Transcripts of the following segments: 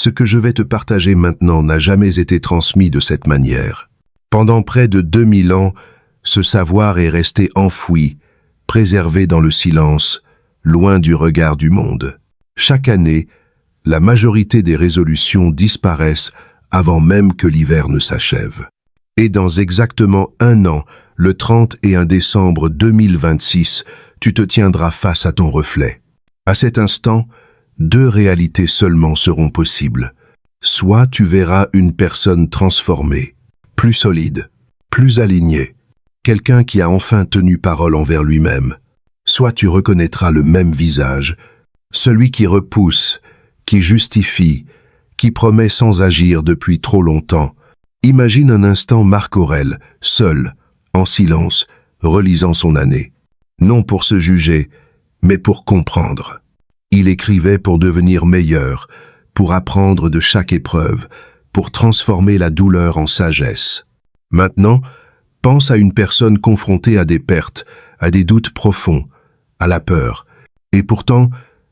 Ce que je vais te partager maintenant n'a jamais été transmis de cette manière. Pendant près de 2000 ans, ce savoir est resté enfoui, préservé dans le silence, loin du regard du monde. Chaque année, la majorité des résolutions disparaissent avant même que l'hiver ne s'achève. Et dans exactement 1 an, le 31 décembre 2026, tu te tiendras face à ton reflet. À cet instant, 2 réalités seulement seront possibles. Soit tu verras une personne transformée, plus solide, plus alignée, quelqu'un qui a enfin tenu parole envers lui-même. Soit tu reconnaîtras le même visage, celui qui repousse, qui justifie, qui promet sans agir depuis trop longtemps. Imagine un instant Marc Aurèle, seul, en silence, relisant son année. Non pour se juger, mais pour comprendre. Il écrivait pour devenir meilleur, pour apprendre de chaque épreuve, pour transformer la douleur en sagesse. Maintenant, pense à une personne confrontée à des pertes, à des doutes profonds, à la peur. Et pourtant,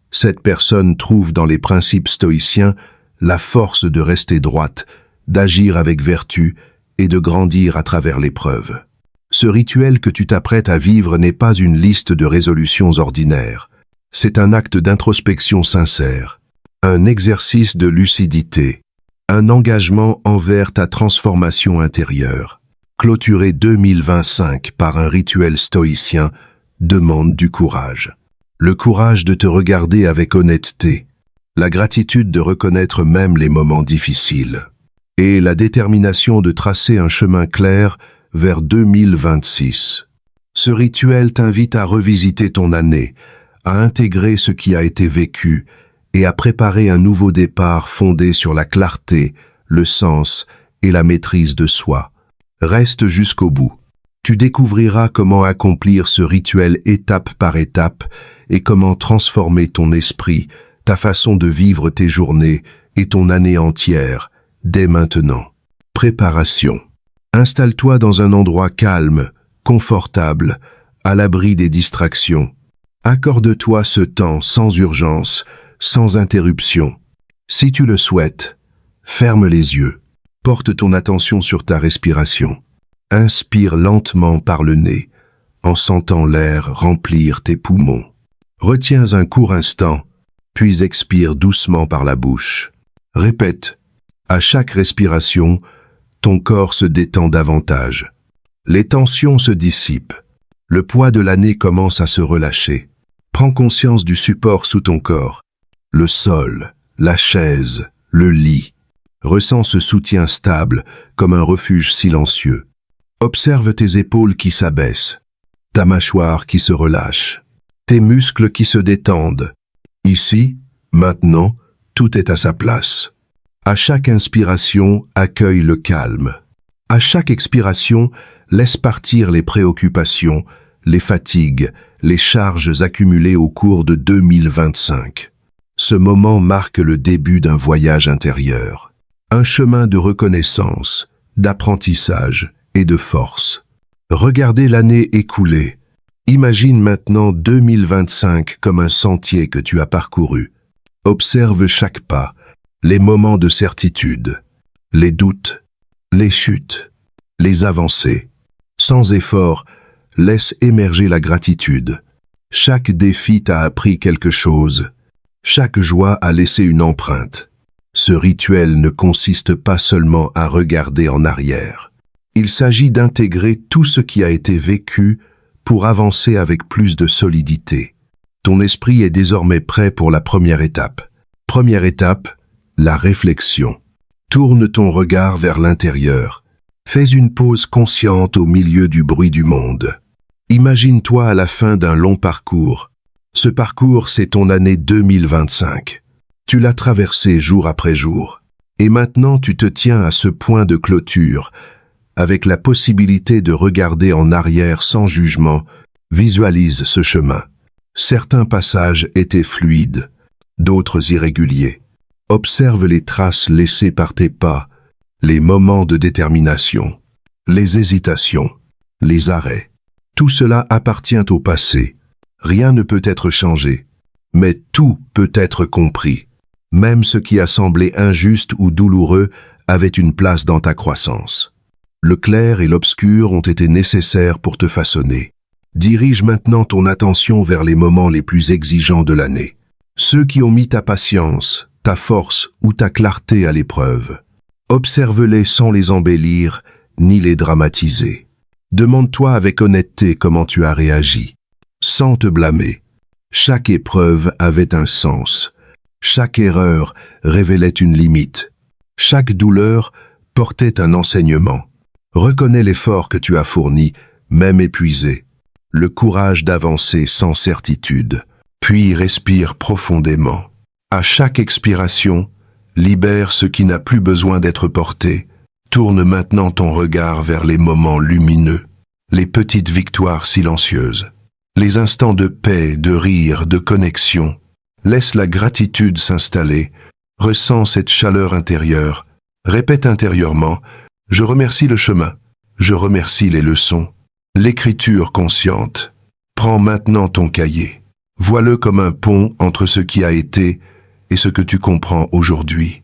cette personne trouve dans les principes stoïciens la force de rester droite, d'agir avec vertu et de grandir à travers l'épreuve. Ce rituel que tu t'apprêtes à vivre n'est pas une liste de résolutions ordinaires. C'est un acte d'introspection sincère, un exercice de lucidité, un engagement envers ta transformation intérieure. Clôturer 2025 par un rituel stoïcien demande du courage. Le courage de te regarder avec honnêteté, la gratitude de reconnaître même les moments difficiles, et la détermination de tracer un chemin clair vers 2026. Ce rituel t'invite à revisiter ton année, à intégrer ce qui a été vécu et à préparer un nouveau départ fondé sur la clarté, le sens et la maîtrise de soi. Reste jusqu'au bout. Tu découvriras comment accomplir ce rituel étape par étape et comment transformer ton esprit, ta façon de vivre tes journées et ton année entière, dès maintenant. Préparation. Installe-toi dans un endroit calme, confortable, à l'abri des distractions. Accorde-toi ce temps sans urgence, sans interruption. Si tu le souhaites, ferme les yeux. Porte ton attention sur ta respiration. Inspire lentement par le nez, en sentant l'air remplir tes poumons. Retiens un court instant, puis expire doucement par la bouche. Répète, à chaque respiration, ton corps se détend davantage. Les tensions se dissipent. Le poids de l'année commence à se relâcher. Prends conscience du support sous ton corps. Le sol, la chaise, le lit. Ressens ce soutien stable comme un refuge silencieux. Observe tes épaules qui s'abaissent, ta mâchoire qui se relâche, tes muscles qui se détendent. Ici, maintenant, tout est à sa place. À chaque inspiration, accueille le calme. À chaque expiration, laisse partir les préoccupations, les fatigues, les charges accumulées au cours de 2025. Ce moment marque le début d'un voyage intérieur, un chemin de reconnaissance, d'apprentissage et de force. Regardez l'année écoulée. Imagine maintenant 2025 comme un sentier que tu as parcouru. Observe chaque pas, les moments de certitude, les doutes, les chutes, les avancées. Sans effort, laisse émerger la gratitude. Chaque défi t'a appris quelque chose. Chaque joie a laissé une empreinte. Ce rituel ne consiste pas seulement à regarder en arrière. Il s'agit d'intégrer tout ce qui a été vécu pour avancer avec plus de solidité. Ton esprit est désormais prêt pour la première étape. Première étape, la réflexion. Tourne ton regard vers l'intérieur. Fais une pause consciente au milieu du bruit du monde. Imagine-toi à la fin d'un long parcours. Ce parcours, c'est ton année 2025. Tu l'as traversé jour après jour. Et maintenant, tu te tiens à ce point de clôture, avec la possibilité de regarder en arrière sans jugement. Visualise ce chemin. Certains passages étaient fluides, d'autres irréguliers. Observe les traces laissées par tes pas, les moments de détermination, les hésitations, les arrêts. Tout cela appartient au passé. Rien ne peut être changé, mais tout peut être compris. Même ce qui a semblé injuste ou douloureux avait une place dans ta croissance. Le clair et l'obscur ont été nécessaires pour te façonner. Dirige maintenant ton attention vers les moments les plus exigeants de l'année. Ceux qui ont mis ta patience, ta force ou ta clarté à l'épreuve. Observe-les sans les embellir ni les dramatiser. Demande-toi avec honnêteté comment tu as réagi, sans te blâmer. Chaque épreuve avait un sens. Chaque erreur révélait une limite. Chaque douleur portait un enseignement. Reconnais l'effort que tu as fourni, même épuisé. Le courage d'avancer sans certitude. Puis respire profondément. À chaque expiration, libère ce qui n'a plus besoin d'être porté. Tourne maintenant ton regard vers les moments lumineux, les petites victoires silencieuses, les instants de paix, de rire, de connexion. Laisse la gratitude s'installer, ressens cette chaleur intérieure, répète intérieurement « Je remercie le chemin, je remercie les leçons, l'écriture consciente. » Prends maintenant ton cahier, vois-le comme un pont entre ce qui a été et ce que tu comprends aujourd'hui.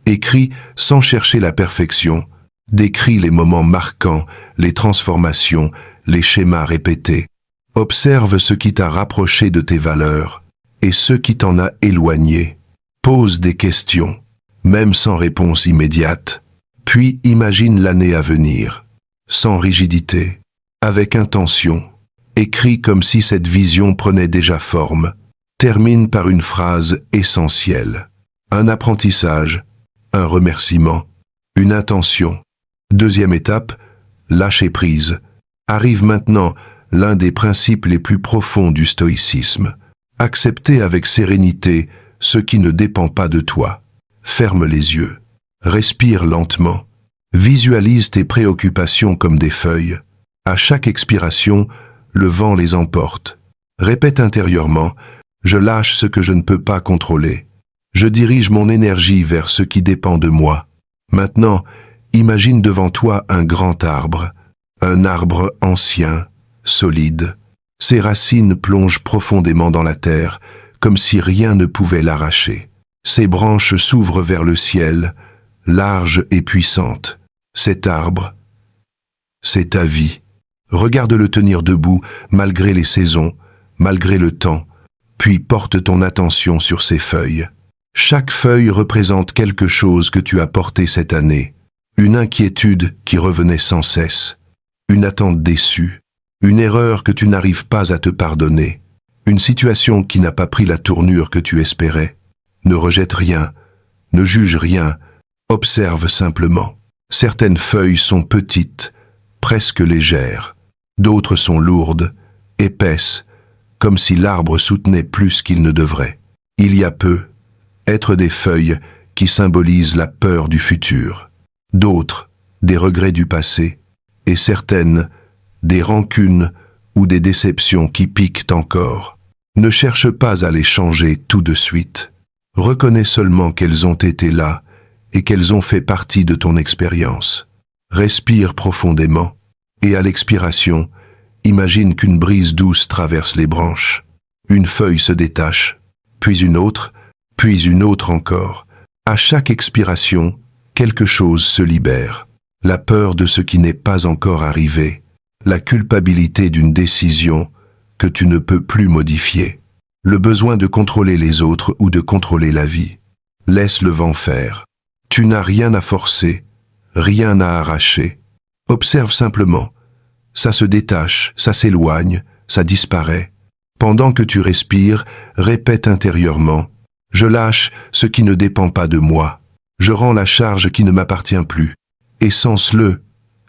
Écris sans chercher la perfection, décris les moments marquants, les transformations, les schémas répétés. Observe ce qui t'a rapproché de tes valeurs et ce qui t'en a éloigné. Pose des questions, même sans réponse immédiate. Puis imagine l'année à venir, sans rigidité, avec intention. Écris comme si cette vision prenait déjà forme. Termine par une phrase essentielle. Un apprentissage, un remerciement, une intention. Deuxième étape, lâcher prise. Arrive maintenant l'un des principes les plus profonds du stoïcisme. Accepter avec sérénité ce qui ne dépend pas de toi. Ferme les yeux. Respire lentement. Visualise tes préoccupations comme des feuilles. À chaque expiration, le vent les emporte. Répète intérieurement « Je lâche ce que je ne peux pas contrôler. Je dirige mon énergie vers ce qui dépend de moi. » Maintenant, imagine devant toi un grand arbre. Un arbre ancien, solide. Ses racines plongent profondément dans la terre, comme si rien ne pouvait l'arracher. Ses branches s'ouvrent vers le ciel, larges et puissantes. Cet arbre, c'est ta vie. Regarde-le tenir debout, malgré les saisons, malgré le temps, puis porte ton attention sur ses feuilles. Chaque feuille représente quelque chose que tu as porté cette année. Une inquiétude qui revenait sans cesse, une attente déçue, une erreur que tu n'arrives pas à te pardonner, une situation qui n'a pas pris la tournure que tu espérais. Ne rejette rien, ne juge rien, observe simplement. Certaines feuilles sont petites, presque légères. D'autres sont lourdes, épaisses, comme si l'arbre soutenait plus qu'il ne devrait. Il y a peu, être des feuilles qui symbolisent la peur du futur. D'autres, des regrets du passé, et certaines, des rancunes ou des déceptions qui piquent encore. Ne cherche pas à les changer tout de suite. Reconnais seulement qu'elles ont été là et qu'elles ont fait partie de ton expérience. Respire profondément et à l'expiration, imagine qu'une brise douce traverse les branches. Une feuille se détache, puis une autre encore. À chaque expiration, quelque chose se libère. La peur de ce qui n'est pas encore arrivé, la culpabilité d'une décision que tu ne peux plus modifier, le besoin de contrôler les autres ou de contrôler la vie. Laisse le vent faire. Tu n'as rien à forcer, rien à arracher. Observe simplement. Ça se détache, ça s'éloigne, ça disparaît. Pendant que tu respires, répète intérieurement « Je lâche ce qui ne dépend pas de moi. Je rends la charge qui ne m'appartient plus. » Essence-le.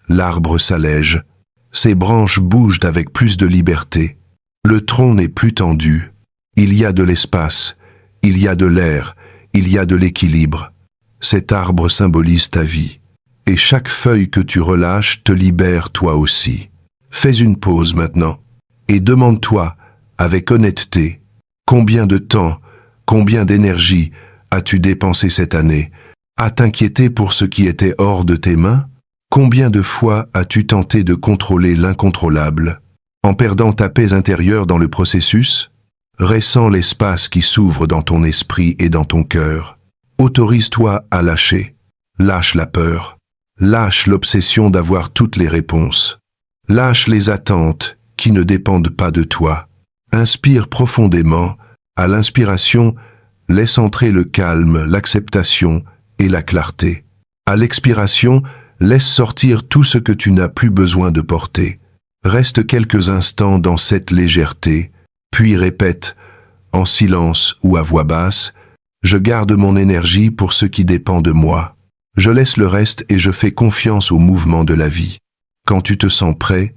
L'arbre s'allège. Ses branches bougent avec plus de liberté. Le tronc n'est plus tendu. Il y a de l'espace, il y a de l'air, il y a de l'équilibre. Cet arbre symbolise ta vie. Et chaque feuille que tu relâches te libère toi aussi. Fais une pause maintenant et demande-toi, avec honnêteté, combien de temps, combien d'énergie as-tu dépensé cette année à t'inquiéter pour ce qui était hors de tes mains? Combien de fois as-tu tenté de contrôler l'incontrôlable, en perdant ta paix intérieure dans le processus? Ressens l'espace qui s'ouvre dans ton esprit et dans ton cœur. Autorise-toi à lâcher. Lâche la peur. Lâche l'obsession d'avoir toutes les réponses. Lâche les attentes qui ne dépendent pas de toi. Inspire profondément. À l'inspiration, laisse entrer le calme, l'acceptation et la clarté. À l'expiration, laisse sortir tout ce que tu n'as plus besoin de porter. Reste quelques instants dans cette légèreté, puis répète, en silence ou à voix basse, « Je garde mon énergie pour ce qui dépend de moi. Je laisse le reste et je fais confiance au mouvement de la vie. » Quand tu te sens prêt,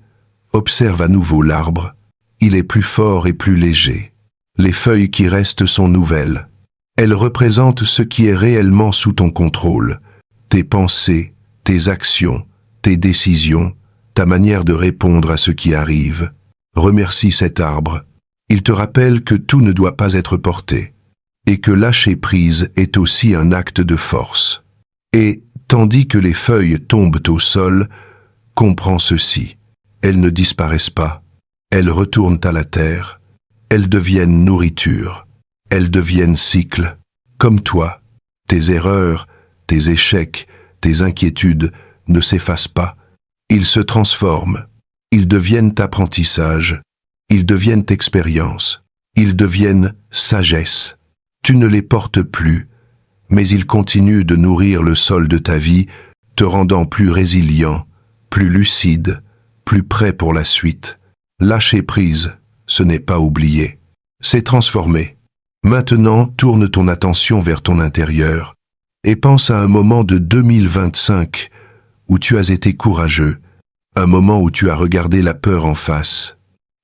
observe à nouveau l'arbre. Il est plus fort et plus léger. Les feuilles qui restent sont nouvelles. Elles représentent ce qui est réellement sous ton contrôle. Tes pensées, tes actions, tes décisions, ta manière de répondre à ce qui arrive. Remercie cet arbre. Il te rappelle que tout ne doit pas être porté, et que lâcher prise est aussi un acte de force. Et, tandis que les feuilles tombent au sol, comprends ceci. Elles ne disparaissent pas. Elles retournent à la terre. Elles deviennent nourriture. Elles deviennent cycle. Comme toi, tes erreurs, tes échecs, tes inquiétudes ne s'effacent pas. Ils se transforment. Ils deviennent apprentissage. Ils deviennent expérience. Ils deviennent sagesse. Tu ne les portes plus, mais ils continuent de nourrir le sol de ta vie, te rendant plus résilient, plus lucide, plus prêt pour la suite. Lâcher prise, ce n'est pas oublier. C'est transformer. Maintenant, tourne ton attention vers ton intérieur et pense à un moment de 2025 où tu as été courageux, un moment où tu as regardé la peur en face,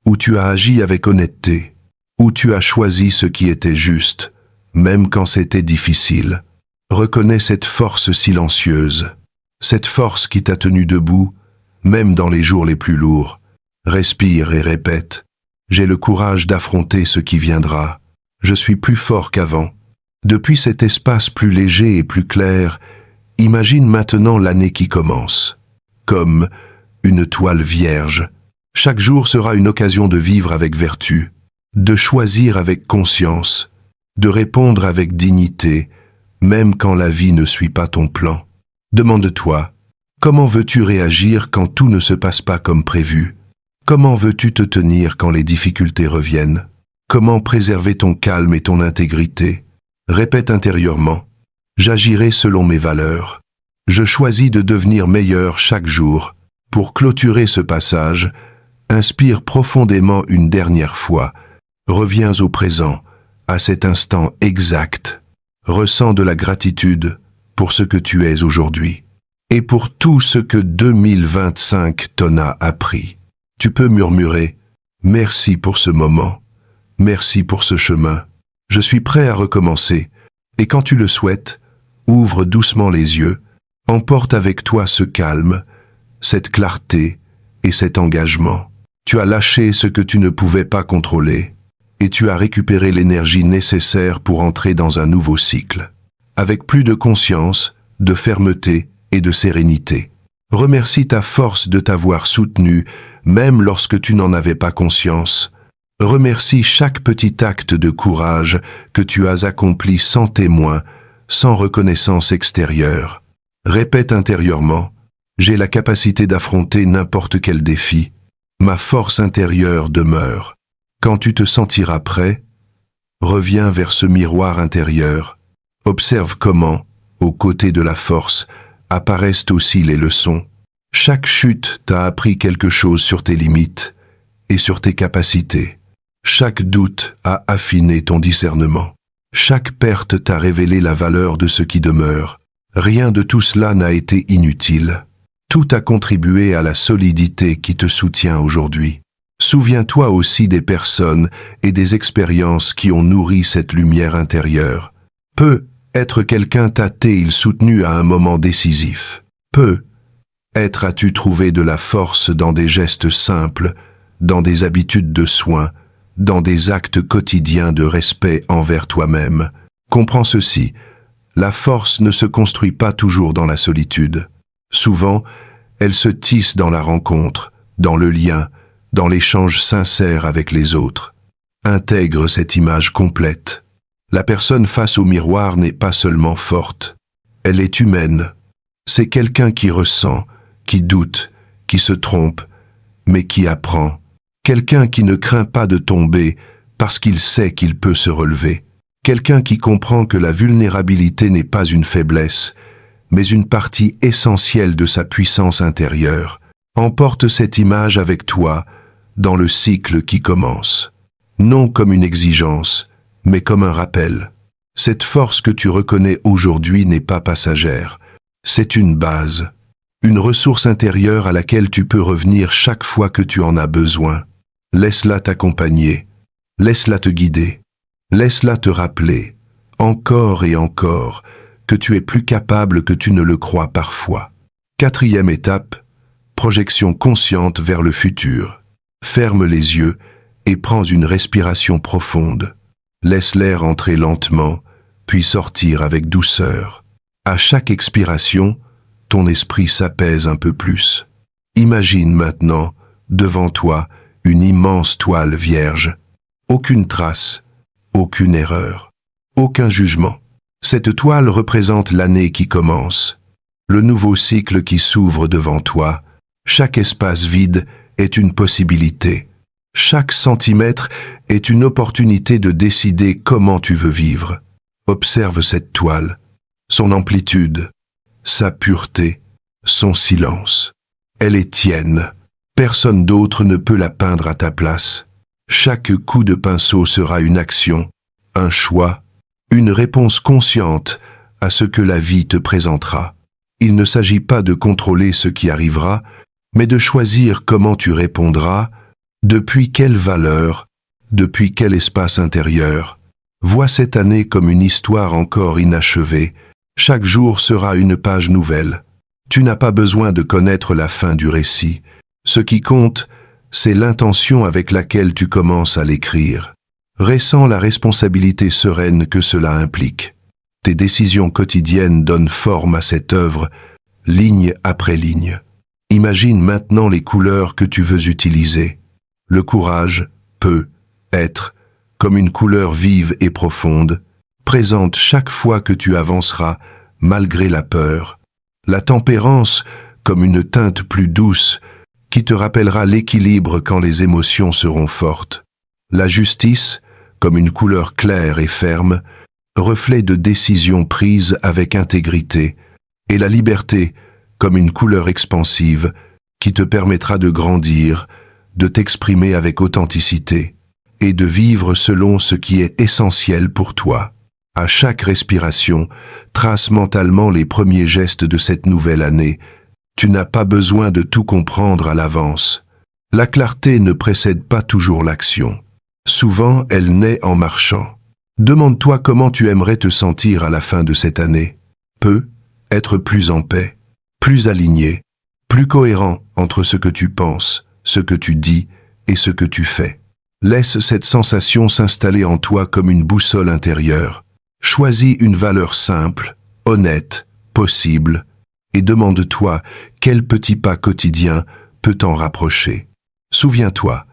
où tu as agi avec honnêteté, où tu as choisi ce qui était juste, même quand c'était difficile. Reconnais cette force silencieuse, cette force qui t'a tenu debout, même dans les jours les plus lourds. Respire et répète, « J'ai le courage d'affronter ce qui viendra. Je suis plus fort qu'avant. » Depuis cet espace plus léger et plus clair, imagine maintenant l'année qui commence. Comme une toile vierge. Chaque jour sera une occasion de vivre avec vertu, de choisir avec conscience, de répondre avec dignité, même quand la vie ne suit pas ton plan. Demande-toi, comment veux-tu réagir quand tout ne se passe pas comme prévu? Comment veux-tu te tenir quand les difficultés reviennent? Comment préserver ton calme et ton intégrité? Répète intérieurement, j'agirai selon mes valeurs. Je choisis de devenir meilleur chaque jour. Pour clôturer ce passage, inspire profondément une dernière fois. Reviens au présent, à cet instant exact. Ressens de la gratitude pour ce que tu es aujourd'hui et pour tout ce que 2025 t'en a appris. Tu peux murmurer « Merci pour ce moment, merci pour ce chemin. Je suis prêt à recommencer. » Et quand tu le souhaites, ouvre doucement les yeux, emporte avec toi ce calme, cette clarté et cet engagement. Tu as lâché ce que tu ne pouvais pas contrôler et tu as récupéré l'énergie nécessaire pour entrer dans un nouveau cycle, avec plus de conscience, de fermeté et de sérénité. Remercie ta force de t'avoir soutenu, même lorsque tu n'en avais pas conscience. Remercie chaque petit acte de courage que tu as accompli sans témoin, sans reconnaissance extérieure. Répète intérieurement, j'ai la capacité d'affronter n'importe quel défi. Ma force intérieure demeure. Quand tu te sentiras prêt, reviens vers ce miroir intérieur. Observe comment, aux côtés de la force, apparaissent aussi les leçons. Chaque chute t'a appris quelque chose sur tes limites et sur tes capacités. Chaque doute a affiné ton discernement. Chaque perte t'a révélé la valeur de ce qui demeure. Rien de tout cela n'a été inutile. Tout a contribué à la solidité qui te soutient aujourd'hui. Souviens-toi aussi des personnes et des expériences qui ont nourri cette lumière intérieure. Peut être quelqu'un tâté il soutenu à un moment décisif. Peut-être as-tu trouvé de la force dans des gestes simples, dans des habitudes de soins, dans des actes quotidiens de respect envers toi-même. Comprends ceci, la force ne se construit pas toujours dans la solitude. Souvent, elle se tisse dans la rencontre, dans le lien, dans l'échange sincère avec les autres. Intègre cette image complète. La personne face au miroir n'est pas seulement forte, elle est humaine. C'est quelqu'un qui ressent, qui doute, qui se trompe, mais qui apprend. Quelqu'un qui ne craint pas de tomber parce qu'il sait qu'il peut se relever. Quelqu'un qui comprend que la vulnérabilité n'est pas une faiblesse, mais une partie essentielle de sa puissance intérieure. Emporte cette image avec toi dans le cycle qui commence. Non comme une exigence, mais comme un rappel. Cette force que tu reconnais aujourd'hui n'est pas passagère. C'est une base, une ressource intérieure à laquelle tu peux revenir chaque fois que tu en as besoin. Laisse-la t'accompagner, laisse-la te guider, laisse-la te rappeler, encore et encore, que tu es plus capable que tu ne le crois parfois. 4e étape, projection consciente vers le futur. Ferme les yeux et prends une respiration profonde. Laisse l'air entrer lentement, puis sortir avec douceur. À chaque expiration, ton esprit s'apaise un peu plus. Imagine maintenant, devant toi, une immense toile vierge. Aucune trace, aucune erreur, aucun jugement. Cette toile représente l'année qui commence, le nouveau cycle qui s'ouvre devant toi. Chaque espace vide est une possibilité. Chaque centimètre est une opportunité de décider comment tu veux vivre. Observe cette toile, son amplitude, sa pureté, son silence. Elle est tienne. Personne d'autre ne peut la peindre à ta place. Chaque coup de pinceau sera une action, un choix, une réponse consciente à ce que la vie te présentera. Il ne s'agit pas de contrôler ce qui arrivera, mais de choisir comment tu répondras, depuis quelle valeur, depuis quel espace intérieur. Vois cette année comme une histoire encore inachevée. Chaque jour sera une page nouvelle. Tu n'as pas besoin de connaître la fin du récit. Ce qui compte, c'est l'intention avec laquelle tu commences à l'écrire. Ressens la responsabilité sereine que cela implique. Tes décisions quotidiennes donnent forme à cette œuvre, ligne après ligne. Imagine maintenant les couleurs que tu veux utiliser. Le courage peut être, comme une couleur vive et profonde, présente chaque fois que tu avanceras, malgré la peur. La tempérance, comme une teinte plus douce, qui te rappellera l'équilibre quand les émotions seront fortes. La justice, comme une couleur claire et ferme, reflet de décisions prises avec intégrité, et la liberté, comme une couleur expansive, qui te permettra de grandir, de t'exprimer avec authenticité, et de vivre selon ce qui est essentiel pour toi. À chaque respiration, trace mentalement les premiers gestes de cette nouvelle année. Tu n'as pas besoin de tout comprendre à l'avance. La clarté ne précède pas toujours l'action. Souvent, elle naît en marchant. Demande-toi comment tu aimerais te sentir à la fin de cette année. Être plus en paix, plus aligné, plus cohérent entre ce que tu penses, ce que tu dis et ce que tu fais. Laisse cette sensation s'installer en toi comme une boussole intérieure. Choisis une valeur simple, honnête, possible, et demande-toi quel petit pas quotidien peut t'en rapprocher. Souviens-toi,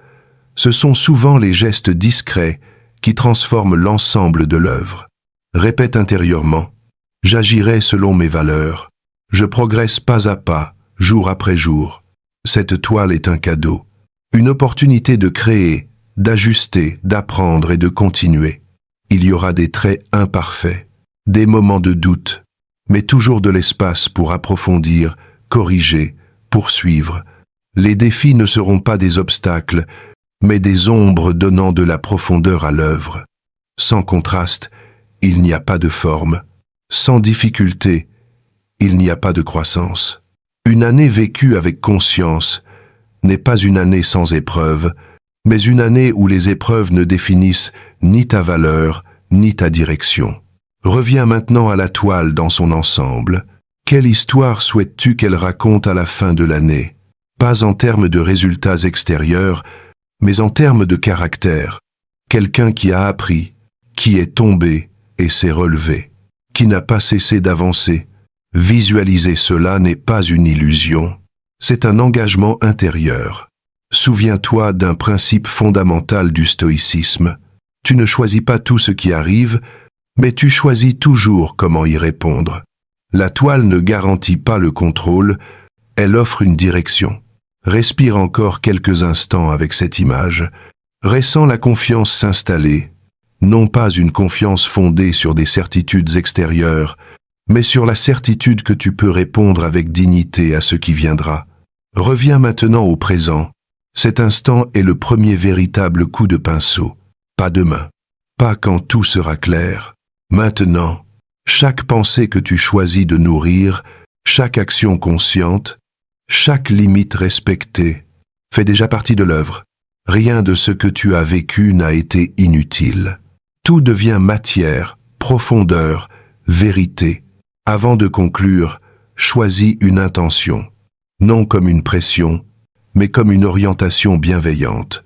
ce sont souvent les gestes discrets qui transforment l'ensemble de l'œuvre. Répète intérieurement, « J'agirai selon mes valeurs. Je progresse pas à pas, jour après jour. » Cette toile est un cadeau, une opportunité de créer, d'ajuster, d'apprendre et de continuer. Il y aura des traits imparfaits, des moments de doute, mais toujours de l'espace pour approfondir, corriger, poursuivre. Les défis ne seront pas des obstacles, mais des ombres donnant de la profondeur à l'œuvre. Sans contraste, il n'y a pas de forme. Sans difficulté, il n'y a pas de croissance. Une année vécue avec conscience n'est pas une année sans épreuves, mais une année où les épreuves ne définissent ni ta valeur, ni ta direction. Reviens maintenant à la toile dans son ensemble. Quelle histoire souhaites-tu qu'elle raconte à la fin de l'année? Pas en termes de résultats extérieurs, mais en termes de caractère. Quelqu'un qui a appris, qui est tombé et s'est relevé, qui n'a pas cessé d'avancer. Visualiser cela n'est pas une illusion, c'est un engagement intérieur. Souviens-toi d'un principe fondamental du stoïcisme. Tu ne choisis pas tout ce qui arrive, Mais tu choisis toujours comment y répondre. La toile ne garantit pas le contrôle, elle offre une direction. Respire encore quelques instants avec cette image, ressens la confiance s'installer, non pas une confiance fondée sur des certitudes extérieures, mais sur la certitude que tu peux répondre avec dignité à ce qui viendra. Reviens maintenant au présent. Cet instant est le premier véritable coup de pinceau. Pas demain, pas quand tout sera clair. Maintenant, chaque pensée que tu choisis de nourrir, chaque action consciente, chaque limite respectée, fait déjà partie de l'œuvre. Rien de ce que tu as vécu n'a été inutile. Tout devient matière, profondeur, vérité. Avant de conclure, choisis une intention, non comme une pression, mais comme une orientation bienveillante.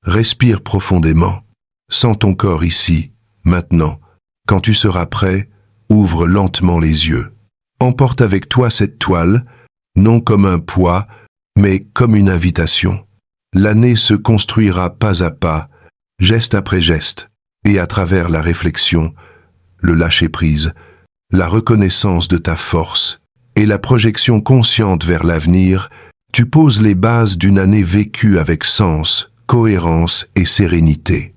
Respire profondément. Sens ton corps ici, maintenant. Quand tu seras prêt, ouvre lentement les yeux. Emporte avec toi cette toile, non comme un poids, mais comme une invitation. L'année se construira pas à pas, geste après geste, et à travers la réflexion, le lâcher-prise, la reconnaissance de ta force et la projection consciente vers l'avenir, tu poses les bases d'une année vécue avec sens, cohérence et sérénité.